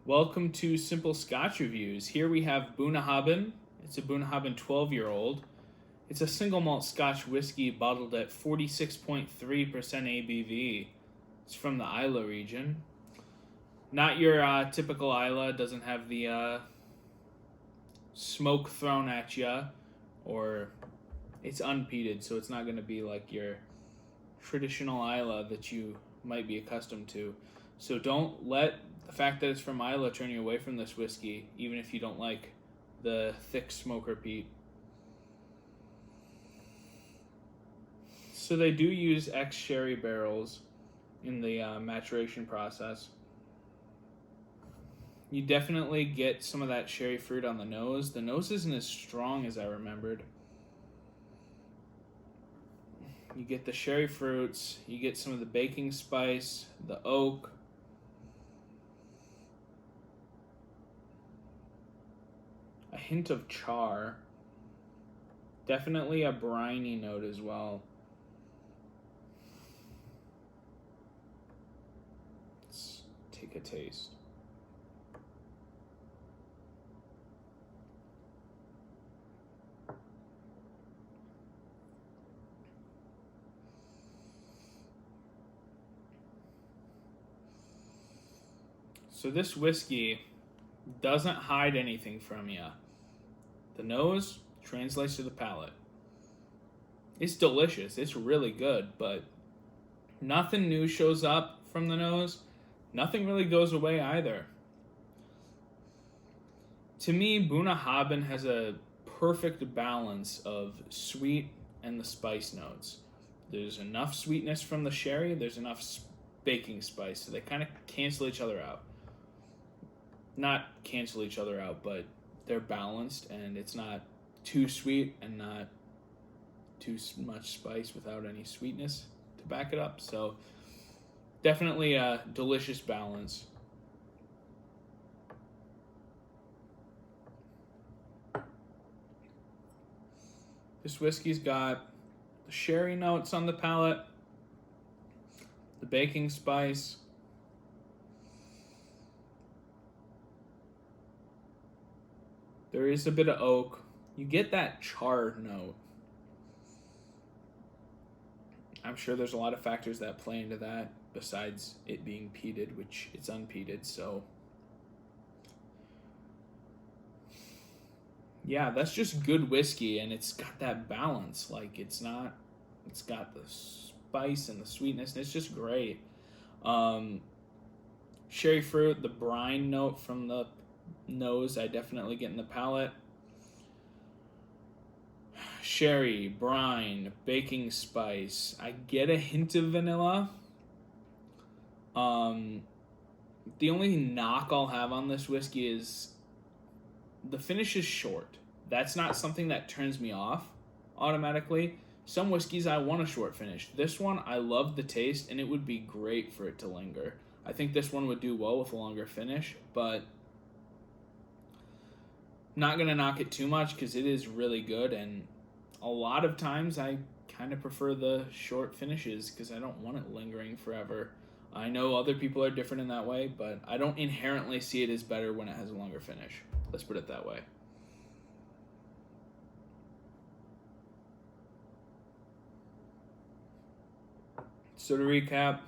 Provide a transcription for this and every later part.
Welcome to Simple Scotch Reviews. Here we have Bunnahabhain. It's a Bunnahabhain 12-year-old. It's a single malt Scotch whiskey bottled at 46.3% ABV. It's from the Isla region. Not your typical Isla. Doesn't have the smoke thrown at you, or it's unpeated, so it's not going to be like your traditional Isla that you might be accustomed to. So don't let the fact that it's from Isla turn you away from this whiskey, even if you don't like the thick smoker peat. So they do use ex-sherry barrels in the maturation process. You definitely get some of that sherry fruit on the nose. The nose isn't as strong as I remembered. You get the sherry fruits, you get some of the baking spice, the oak, a hint of char, definitely a briny note as well. Let's take a taste. So this whiskey doesn't hide anything from you. The nose translates to the palate. It's delicious. It's really good, but nothing new shows up from the nose. Nothing really goes away either. To me, Bunnahabhain has a perfect balance of sweet and the spice notes. There's enough sweetness from the sherry. There's enough baking spice, so they kind of cancel each other out. Not cancel each other out, but they're balanced, and it's not too sweet and not too much spice without any sweetness to back it up. So definitely a delicious balance. This whiskey's got the sherry notes on the palate, the baking spice, there is a bit of oak. You get that char note. I'm sure there's a lot of factors that play into that besides it being peated, which it's unpeated, so yeah, that's just good whiskey, and it's got that balance. Like, it's got the spice and the sweetness, and it's just great. Sherry fruit, the brine note from the nose, I definitely get in the palate. Sherry, brine, baking spice. I get a hint of vanilla. The only knock I'll have on this whiskey is the finish is short. That's not something that turns me off automatically. Some whiskeys I want a short finish. This one, I love the taste, and it would be great for it to linger. I think this one would do well with a longer finish, but not going to knock it too much because it is really good, and a lot of times I kind of prefer the short finishes because I don't want it lingering forever. I know other people are different in that way, but I don't inherently see it as better when it has a longer finish. Let's put it that way. So to recap,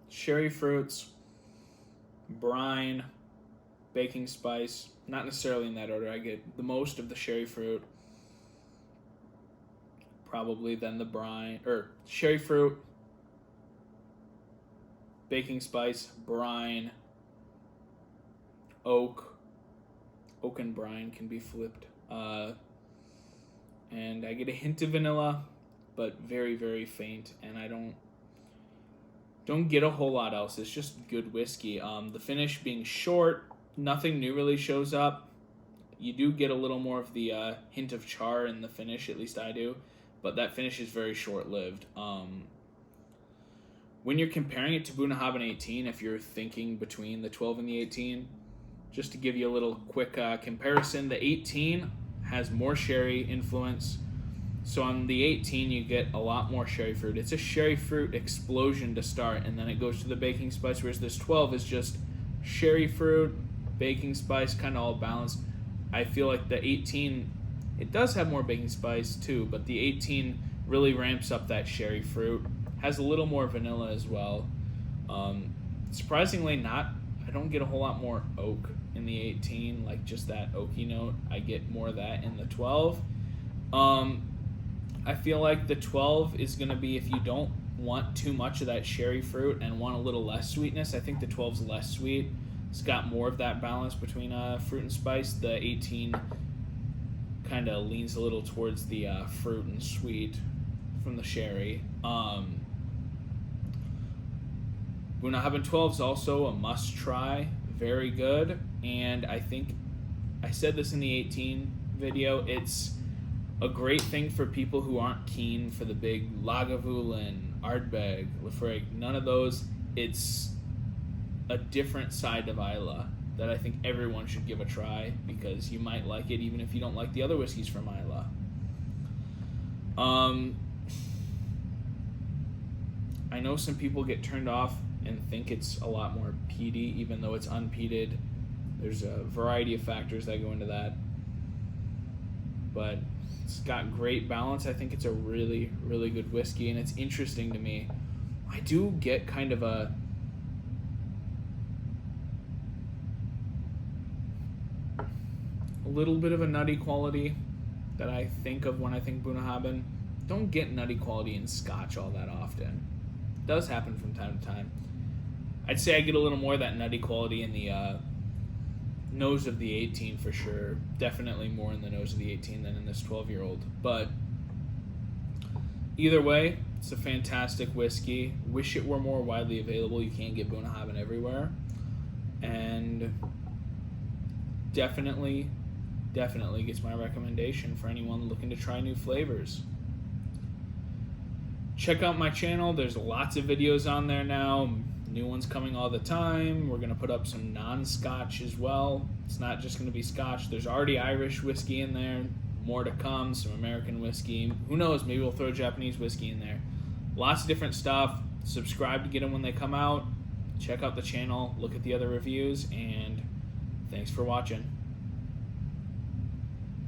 sherry fruits, brine, baking spice, not necessarily in that order. I get the most of the sherry fruit, probably then the brine, or sherry fruit, baking spice, brine, oak and brine can be flipped, and I get a hint of vanilla, but very, very faint, and I don't get a whole lot else. It's just good whiskey. The finish being short, nothing new really shows up. You do get a little more of the hint of char in the finish, at least I do, but that finish is very short-lived. When you're comparing it to Bunnahabhain 18, if you're thinking between the 12 and the 18, just to give you a little quick comparison, the 18 has more sherry influence. So on the 18, you get a lot more sherry fruit. It's a sherry fruit explosion to start, and then it goes to the baking spice, whereas this 12 is just sherry fruit, baking spice, kind of all balanced. I feel like the 18, it does have more baking spice too, but the 18 really ramps up that sherry fruit. Has a little more vanilla as well. Surprisingly, I don't get a whole lot more oak in the 18, like just that oaky note. I get more of that in the 12. I feel like the 12 is going to be, if you don't want too much of that sherry fruit and want a little less sweetness, I think the 12's less sweet. It's got more of that balance between fruit and spice. The 18 kind of leans a little towards the fruit and sweet from the sherry. Bunnahabhain 12 is also a must try. Very good. And I think I said this in the 18 video. It's a great thing for people who aren't keen for the big Lagavulin, Ardbeg, Lefroy, none of those. It's a different side of Islay that I think everyone should give a try, because you might like it even if you don't like the other whiskeys from Islay. I know some people get turned off and think it's a lot more peaty, even though it's unpeated. There's a variety of factors that go into that. But it's got great balance. I think it's a really, really good whiskey, and it's interesting to me. I do get kind of a little bit of a nutty quality that I think of when I think Bunnahabhain. Don't get nutty quality in Scotch all that often. It does happen from time to time. I'd say I get a little more of that nutty quality in the nose of the 18 for sure. Definitely more in the nose of the 18 than in this 12-year-old. But either way, it's a fantastic whiskey. Wish it were more widely available. You can't get Bunnahabhain everywhere. And definitely gets my recommendation for anyone looking to try new flavors. Check out my channel. There's lots of videos on there now. New ones coming all the time. We're going to put up some non-Scotch as well. It's not just going to be Scotch. There's already Irish whiskey in there. More to come. Some American whiskey. Who knows? Maybe we'll throw Japanese whiskey in there. Lots of different stuff. Subscribe to get them when they come out. Check out the channel. Look at the other reviews. And thanks for watching.